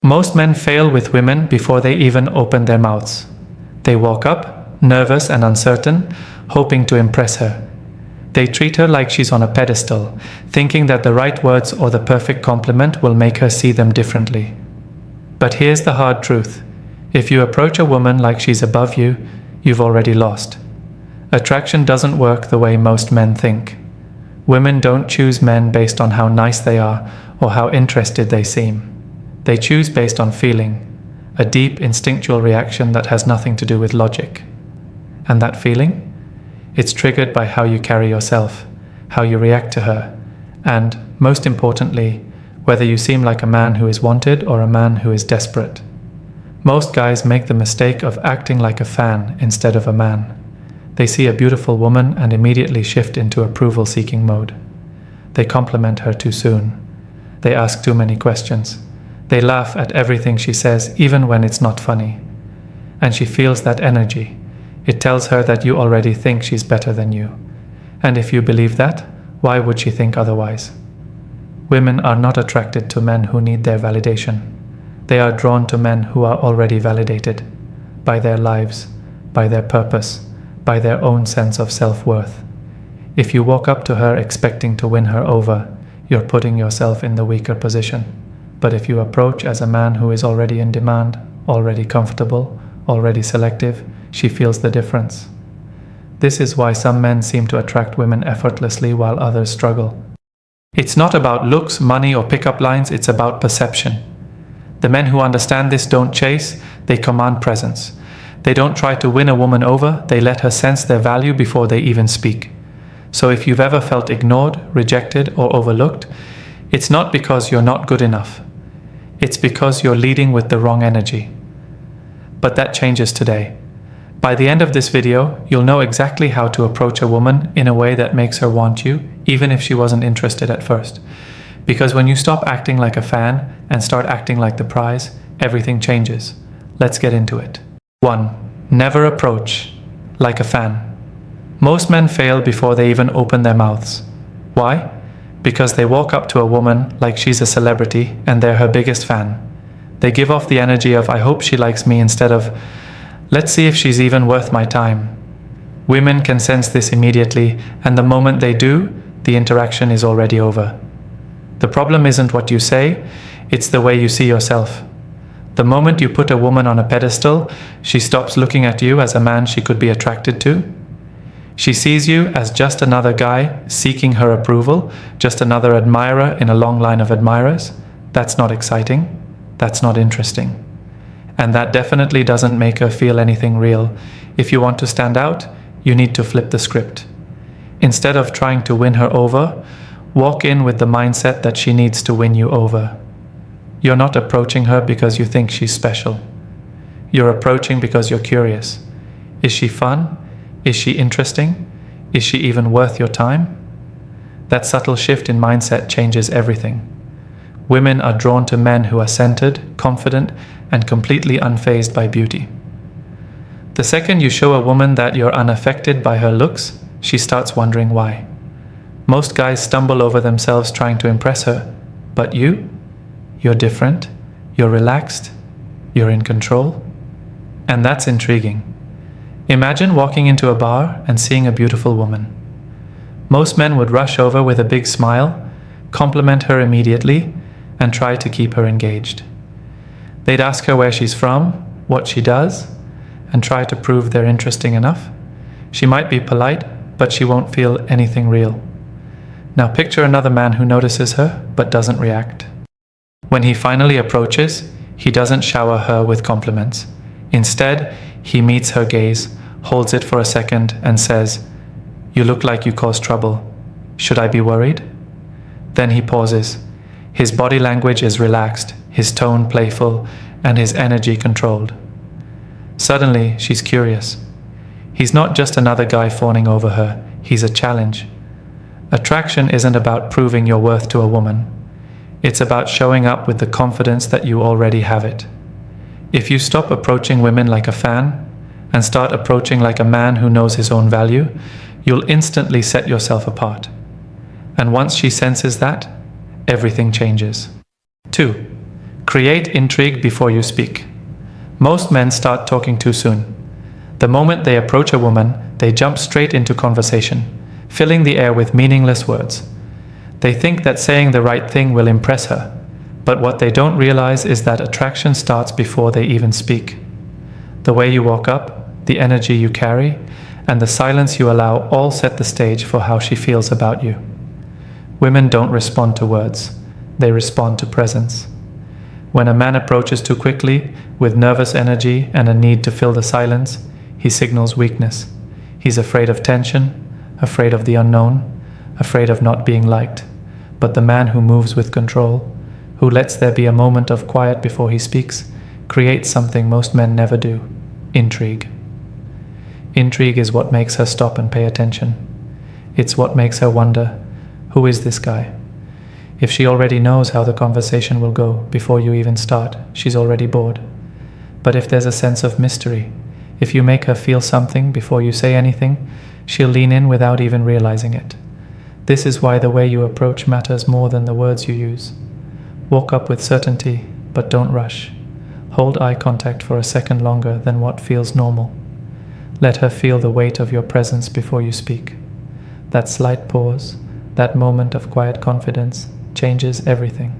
Most men fail with women before they even open their mouths. They walk up, nervous and uncertain, hoping to impress her. They treat her like she's on a pedestal, thinking that the right words or the perfect compliment will make her see them differently. But here's the hard truth. If you approach a woman like she's above you, you've already lost. Attraction doesn't work the way most men think. Women don't choose men based on how nice they are or how interested they seem. They choose based on feeling, a deep instinctual reaction that has nothing to do with logic. And that feeling? It's triggered by how you carry yourself, how you react to her, and, most importantly, whether you seem like a man who is wanted or a man who is desperate. Most guys make the mistake of acting like a fan instead of a man. They see a beautiful woman and immediately shift into approval-seeking mode. They compliment her too soon. They ask too many questions. They laugh at everything she says, even when it's not funny. And she feels that energy. It tells her that you already think she's better than you. And if you believe that, why would she think otherwise? Women are not attracted to men who need their validation. They are drawn to men who are already validated by their lives, by their purpose, by their own sense of self-worth. If you walk up to her expecting to win her over, you're putting yourself in the weaker position. But if you approach as a man who is already in demand, already comfortable, already selective, she feels the difference. This is why some men seem to attract women effortlessly while others struggle. It's not about looks, money, or pickup lines, it's about perception. The men who understand this don't chase, they command presence. They don't try to win a woman over, they let her sense their value before they even speak. So if you've ever felt ignored, rejected, or overlooked, it's not because you're not good enough. It's because you're leading with the wrong energy. But that changes today. By the end of this video, you'll know exactly how to approach a woman in a way that makes her want you, even if she wasn't interested at first. Because when you stop acting like a fan and start acting like the prize, everything changes. Let's get into it. 1. Never approach like a fan. Most men fail before they even open their mouths. Why? Because they walk up to a woman like she's a celebrity and they're her biggest fan. They give off the energy of, I hope she likes me, instead of, let's see if she's even worth my time. Women can sense this immediately, and the moment they do, the interaction is already over. The problem isn't what you say, it's the way you see yourself. The moment you put a woman on a pedestal, she stops looking at you as a man she could be attracted to. She sees you as just another guy seeking her approval, just another admirer in a long line of admirers. That's not exciting. That's not interesting. And that definitely doesn't make her feel anything real. If you want to stand out, you need to flip the script. Instead of trying to win her over, walk in with the mindset that she needs to win you over. You're not approaching her because you think she's special. You're approaching because you're curious. Is she fun? Is she interesting? Is she even worth your time? That subtle shift in mindset changes everything. Women are drawn to men who are centered, confident, and completely unfazed by beauty. The second you show a woman that you're unaffected by her looks, she starts wondering why. Most guys stumble over themselves trying to impress her, but you're different, you're relaxed, you're in control, and that's intriguing. Imagine walking into a bar and seeing a beautiful woman. Most men would rush over with a big smile, compliment her immediately, and try to keep her engaged. They'd ask her where she's from, what she does, and try to prove they're interesting enough. She might be polite, but she won't feel anything real. Now picture another man who notices her, but doesn't react. When he finally approaches, he doesn't shower her with compliments. Instead, he meets her gaze, holds it for a second, and says, "You look like you caused trouble. Should I be worried?" Then he pauses. His body language is relaxed, his tone playful, and his energy controlled. Suddenly, she's curious. He's not just another guy fawning over her, he's a challenge. Attraction isn't about proving your worth to a woman. It's about showing up with the confidence that you already have it. If you stop approaching women like a fan and start approaching like a man who knows his own value, you'll instantly set yourself apart. And once she senses that, everything changes. 2. Create intrigue before you speak. Most men start talking too soon. The moment they approach a woman, they jump straight into conversation, filling the air with meaningless words. They think that saying the right thing will impress her, but what they don't realize is that attraction starts before they even speak. The way you walk up, the energy you carry, and the silence you allow all set the stage for how she feels about you. Women don't respond to words, they respond to presence. When a man approaches too quickly, with nervous energy and a need to fill the silence, he signals weakness. He's afraid of tension, afraid of the unknown, afraid of not being liked. But the man who moves with control, who lets there be a moment of quiet before he speaks, creates something most men never do: intrigue. Intrigue is what makes her stop and pay attention. It's what makes her wonder, who is this guy? If she already knows how the conversation will go before you even start, she's already bored. But if there's a sense of mystery, if you make her feel something before you say anything, she'll lean in without even realizing it. This is why the way you approach matters more than the words you use. Walk up with certainty, but don't rush. Hold eye contact for a second longer than what feels normal. Let her feel the weight of your presence before you speak. That slight pause, that moment of quiet confidence, changes everything.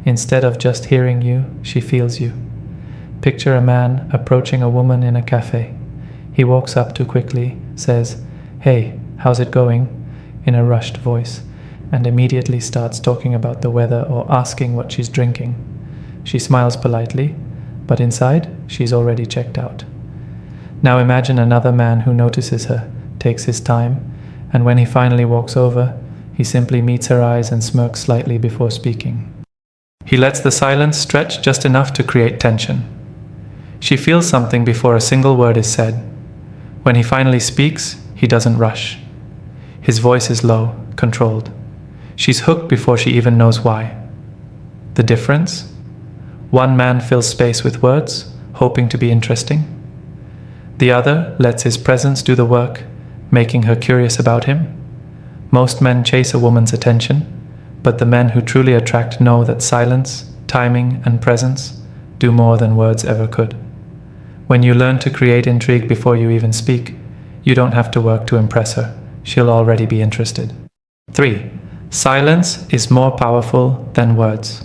Instead of just hearing you, she feels you. Picture a man approaching a woman in a cafe. He walks up too quickly, says, "Hey, how's it going?" in a rushed voice, and immediately starts talking about the weather or asking what she's drinking. She smiles politely, but inside, she's already checked out. Now imagine another man who notices her, takes his time, and when he finally walks over, he simply meets her eyes and smirks slightly before speaking. He lets the silence stretch just enough to create tension. She feels something before a single word is said. When he finally speaks, he doesn't rush. His voice is low, controlled. She's hooked before she even knows why. The difference? One man fills space with words, hoping to be interesting. The other lets his presence do the work, making her curious about him. Most men chase a woman's attention, but the men who truly attract know that silence, timing, and presence do more than words ever could. When you learn to create intrigue before you even speak, you don't have to work to impress her. She'll already be interested. 3. Silence is more powerful than words.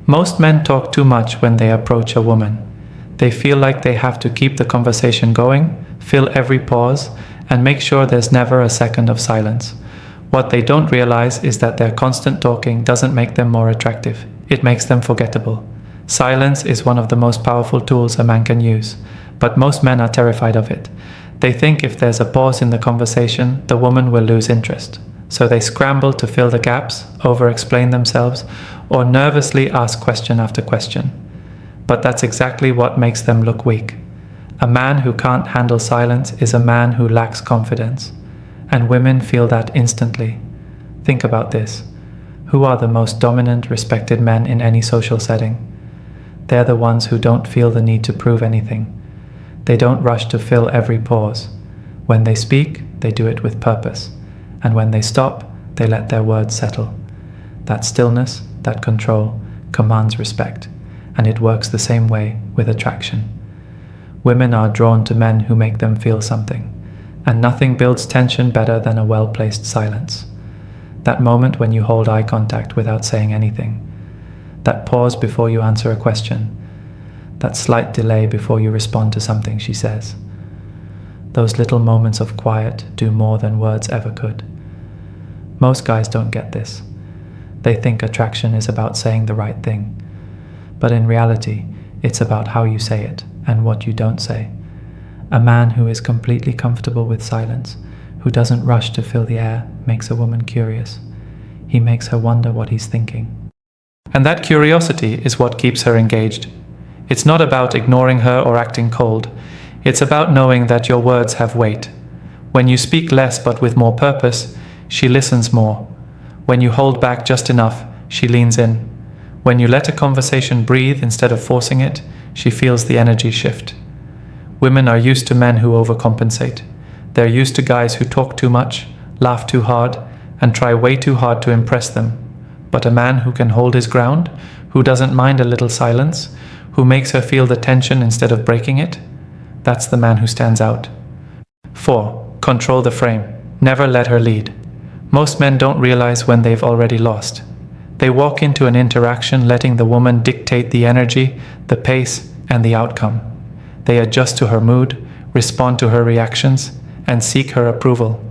Most men talk too much when they approach a woman. They feel like they have to keep the conversation going, fill every pause, and make sure there's never a second of silence. What they don't realize is that their constant talking doesn't make them more attractive. It makes them forgettable. Silence is one of the most powerful tools a man can use, but most men are terrified of it. They think if there's a pause in the conversation, the woman will lose interest. So they scramble to fill the gaps, over-explain themselves, or nervously ask question after question. But that's exactly what makes them look weak. A man who can't handle silence is a man who lacks confidence. And women feel that instantly. Think about this. Who are the most dominant, respected men in any social setting? They're the ones who don't feel the need to prove anything. They don't rush to fill every pause. When they speak, they do it with purpose. And when they stop, they let their words settle. That stillness, that control, commands respect. And it works the same way with attraction. Women are drawn to men who make them feel something. And nothing builds tension better than a well-placed silence. That moment when you hold eye contact without saying anything. That pause before you answer a question. That slight delay before you respond to something she says. Those little moments of quiet do more than words ever could. Most guys don't get this. They think attraction is about saying the right thing. But in reality, it's about how you say it and what you don't say. A man who is completely comfortable with silence, who doesn't rush to fill the air, makes a woman curious. He makes her wonder what he's thinking. And that curiosity is what keeps her engaged. It's not about ignoring her or acting cold. It's about knowing that your words have weight. When you speak less but with more purpose, she listens more. When you hold back just enough, she leans in. When you let a conversation breathe instead of forcing it, she feels the energy shift. Women are used to men who overcompensate. They're used to guys who talk too much, laugh too hard, and try way too hard to impress them. But a man who can hold his ground, who doesn't mind a little silence, who makes her feel the tension instead of breaking it, that's the man who stands out. 4. Control the frame. Never let her lead. Most men don't realize when they've already lost. They walk into an interaction letting the woman dictate the energy, the pace, and the outcome. They adjust to her mood, respond to her reactions, and seek her approval.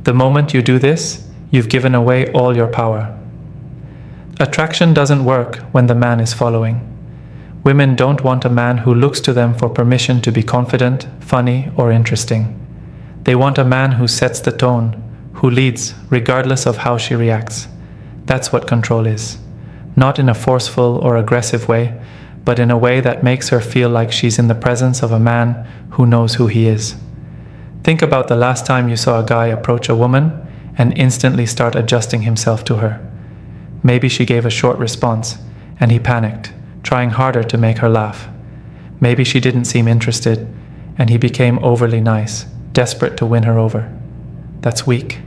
The moment you do this, you've given away all your power. Attraction doesn't work when the man is following. Women don't want a man who looks to them for permission to be confident, funny, or interesting. They want a man who sets the tone, who leads, regardless of how she reacts. That's what control is. Not in a forceful or aggressive way, but in a way that makes her feel like she's in the presence of a man who knows who he is. Think about the last time you saw a guy approach a woman and instantly start adjusting himself to her. Maybe she gave a short response, and he panicked, trying harder to make her laugh. Maybe she didn't seem interested, and he became overly nice, desperate to win her over. That's weak.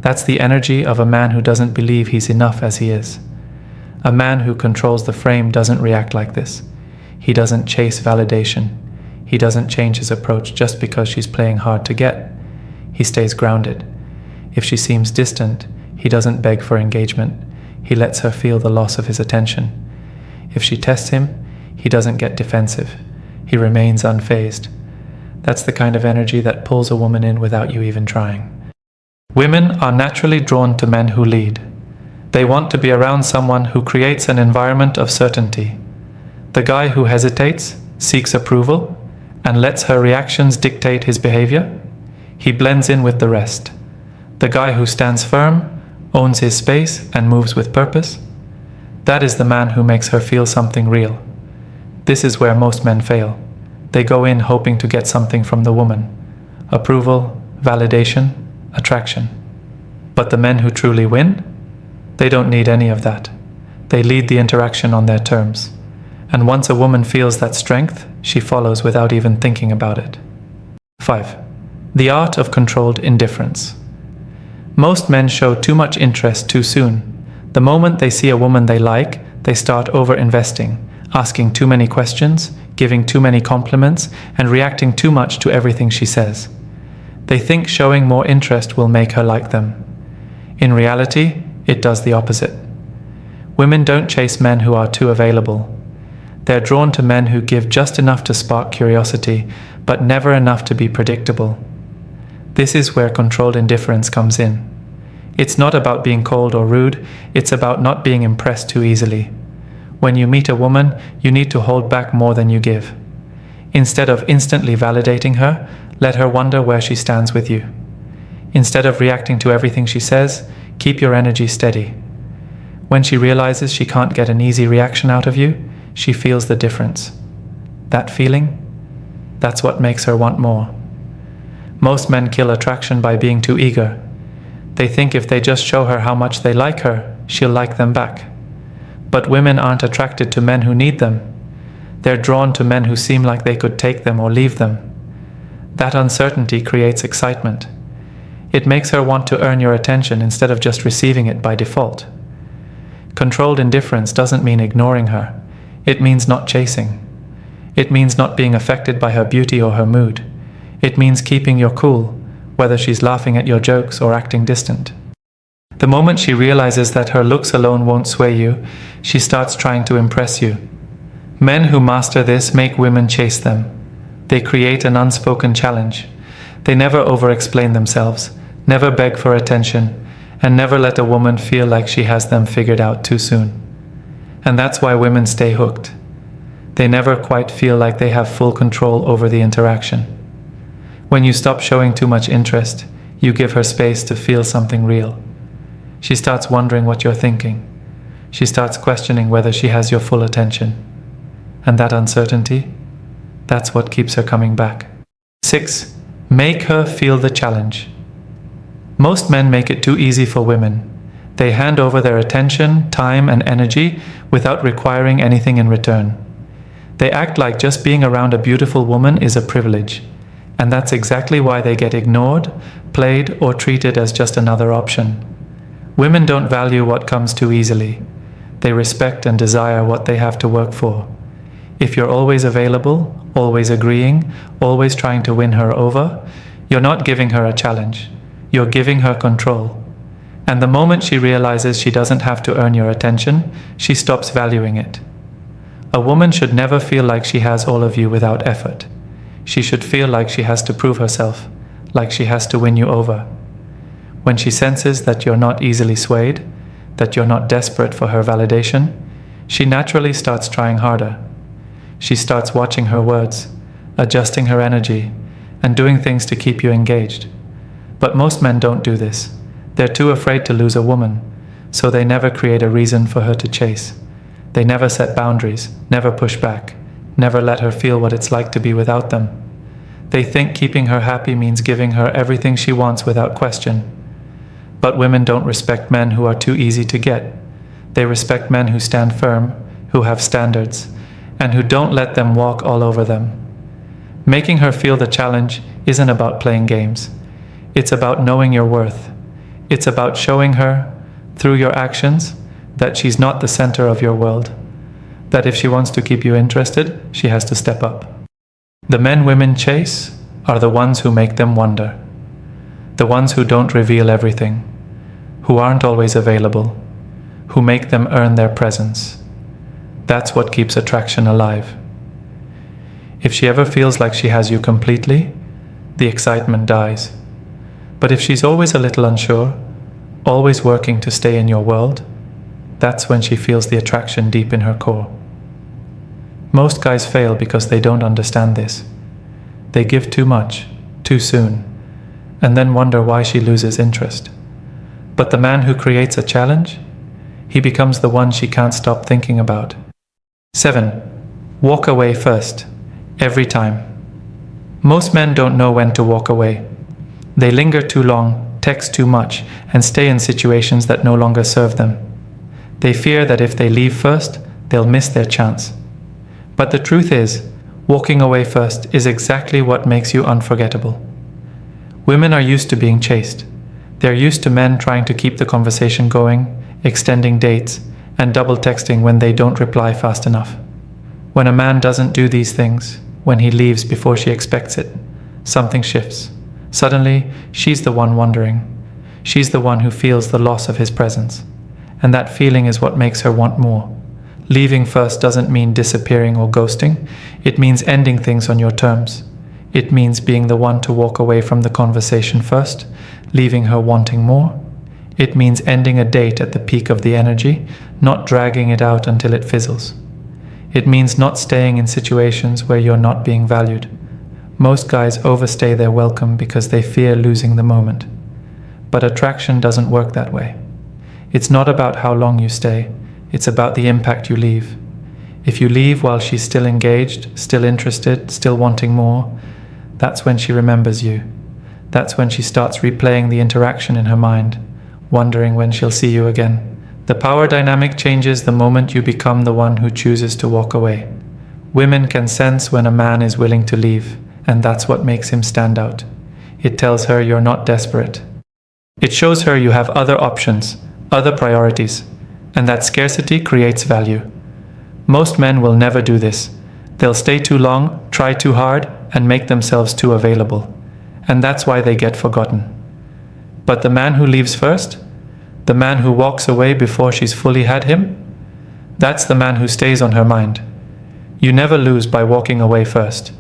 That's the energy of a man who doesn't believe he's enough as he is. A man who controls the frame doesn't react like this. He doesn't chase validation. He doesn't change his approach just because she's playing hard to get. He stays grounded. If she seems distant, he doesn't beg for engagement. He lets her feel the loss of his attention. If she tests him, he doesn't get defensive. He remains unfazed. That's the kind of energy that pulls a woman in without you even trying. Women are naturally drawn to men who lead. They want to be around someone who creates an environment of certainty. The guy who hesitates, seeks approval, and lets her reactions dictate his behavior, he blends in with the rest. The guy who stands firm, owns his space, and moves with purpose, that is the man who makes her feel something real. This is where most men fail. They go in hoping to get something from the woman: approval, validation, attraction. But the men who truly win, they don't need any of that. They lead the interaction on their terms. And once a woman feels that strength, she follows without even thinking about it. 5. The Art of Controlled Indifference. Most men show too much interest too soon. The moment they see a woman they like, they start over-investing, asking too many questions, giving too many compliments, and reacting too much to everything she says. They think showing more interest will make her like them. In reality, it does the opposite. Women don't chase men who are too available. They're drawn to men who give just enough to spark curiosity, but never enough to be predictable. This is where controlled indifference comes in. It's not about being cold or rude, it's about not being impressed too easily. When you meet a woman, you need to hold back more than you give. Instead of instantly validating her, let her wonder where she stands with you. Instead of reacting to everything she says, keep your energy steady. When she realizes she can't get an easy reaction out of you, she feels the difference. That feeling? That's what makes her want more. Most men kill attraction by being too eager. They think if they just show her how much they like her, she'll like them back. But women aren't attracted to men who need them. They're drawn to men who seem like they could take them or leave them. That uncertainty creates excitement. It makes her want to earn your attention instead of just receiving it by default. Controlled indifference doesn't mean ignoring her. It means not chasing. It means not being affected by her beauty or her mood. It means keeping your cool, whether she's laughing at your jokes or acting distant. The moment she realizes that her looks alone won't sway you, she starts trying to impress you. Men who master this make women chase them. They create an unspoken challenge. They never over-explain themselves, never beg for attention, and never let a woman feel like she has them figured out too soon. And that's why women stay hooked. They never quite feel like they have full control over the interaction. When you stop showing too much interest, you give her space to feel something real. She starts wondering what you're thinking. She starts questioning whether she has your full attention. And that uncertainty, that's what keeps her coming back. 6. Make her feel the challenge. Most men make it too easy for women. They hand over their attention, time, and energy without requiring anything in return. They act like just being around a beautiful woman is a privilege. And that's exactly why they get ignored, played, or treated as just another option. Women don't value what comes too easily. They respect and desire what they have to work for. If you're always available, always agreeing, always trying to win her over, you're not giving her a challenge. You're giving her control. And the moment she realizes she doesn't have to earn your attention, she stops valuing it. A woman should never feel like she has all of you without effort. She should feel like she has to prove herself, like she has to win you over. When she senses that you're not easily swayed, that you're not desperate for her validation, she naturally starts trying harder. She starts watching her words, adjusting her energy, and doing things to keep you engaged. But most men don't do this. They're too afraid to lose a woman, so they never create a reason for her to chase. They never set boundaries, never push back, never let her feel what it's like to be without them. They think keeping her happy means giving her everything she wants without question. But women don't respect men who are too easy to get. They respect men who stand firm, who have standards, and who don't let them walk all over them. Making her feel the challenge isn't about playing games. It's about knowing your worth. It's about showing her, through your actions, that she's not the center of your world. That if she wants to keep you interested, she has to step up. The men women chase are the ones who make them wonder. The ones who don't reveal everything, who aren't always available, who make them earn their presence. That's what keeps attraction alive. If she ever feels like she has you completely, the excitement dies. But if she's always a little unsure, always working to stay in your world, that's when she feels the attraction deep in her core. Most guys fail because they don't understand this. They give too much, too soon, and then wonder why she loses interest. But the man who creates a challenge, he becomes the one she can't stop thinking about. 7. Walk away first, every time. Most men don't know when to walk away. They linger too long, text too much, and stay in situations that no longer serve them. They fear that if they leave first, they'll miss their chance. But the truth is, walking away first is exactly what makes you unforgettable. Women are used to being chased. They're used to men trying to keep the conversation going, extending dates, and double texting when they don't reply fast enough. When a man doesn't do these things, when he leaves before she expects it, something shifts. Suddenly, she's the one wondering. She's the one who feels the loss of his presence. And that feeling is what makes her want more. Leaving first doesn't mean disappearing or ghosting. It means ending things on your terms. It means being the one to walk away from the conversation first, leaving her wanting more. It means ending a date at the peak of the energy, not dragging it out until it fizzles. It means not staying in situations where you're not being valued. Most guys overstay their welcome because they fear losing the moment. But attraction doesn't work that way. It's not about how long you stay. It's about the impact you leave. If you leave while she's still engaged, still interested, still wanting more, that's when she remembers you. That's when she starts replaying the interaction in her mind, wondering when she'll see you again. The power dynamic changes the moment you become the one who chooses to walk away. Women can sense when a man is willing to leave, and that's what makes him stand out. It tells her you're not desperate. It shows her you have other options, other priorities, and that scarcity creates value. Most men will never do this. They'll stay too long, try too hard, and make themselves too available. And that's why they get forgotten. But the man who leaves first, the man who walks away before she's fully had him, that's the man who stays on her mind. You never lose by walking away first.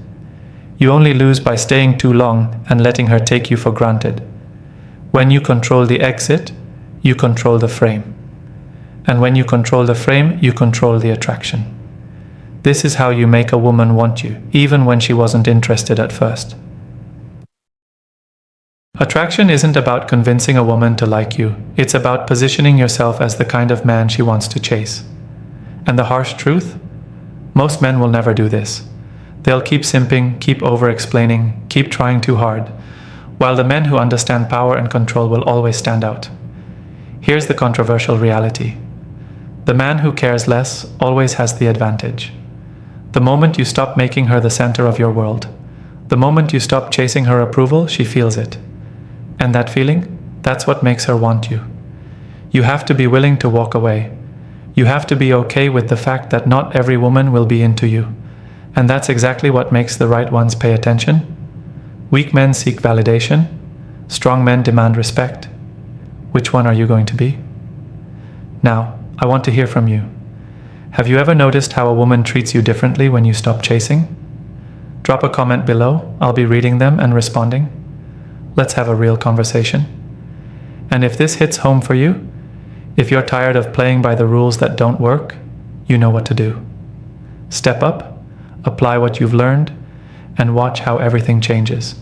You only lose by staying too long and letting her take you for granted. When you control the exit, you control the frame. And when you control the frame, you control the attraction. This is how you make a woman want you, even when she wasn't interested at first. Attraction isn't about convincing a woman to like you. It's about positioning yourself as the kind of man she wants to chase. And the harsh truth? Most men will never do this. They'll keep simping, keep over-explaining, keep trying too hard, while the men who understand power and control will always stand out. Here's the controversial reality. The man who cares less always has the advantage. The moment you stop making her the center of your world, the moment you stop chasing her approval, she feels it. And that feeling, that's what makes her want you. You have to be willing to walk away, You have to be okay with the fact that not every woman will be into you. And that's exactly what makes the right ones pay attention. Weak men seek validation. Strong men demand respect. Which one are you going to be? Now, I want to hear from you. Have you ever noticed how a woman treats you differently when you stop chasing? Drop a comment below. I'll be reading them and responding. Let's have a real conversation. And if this hits home for you, if you're tired of playing by the rules that don't work, you know what to do. Step up, apply what you've learned, and watch how everything changes.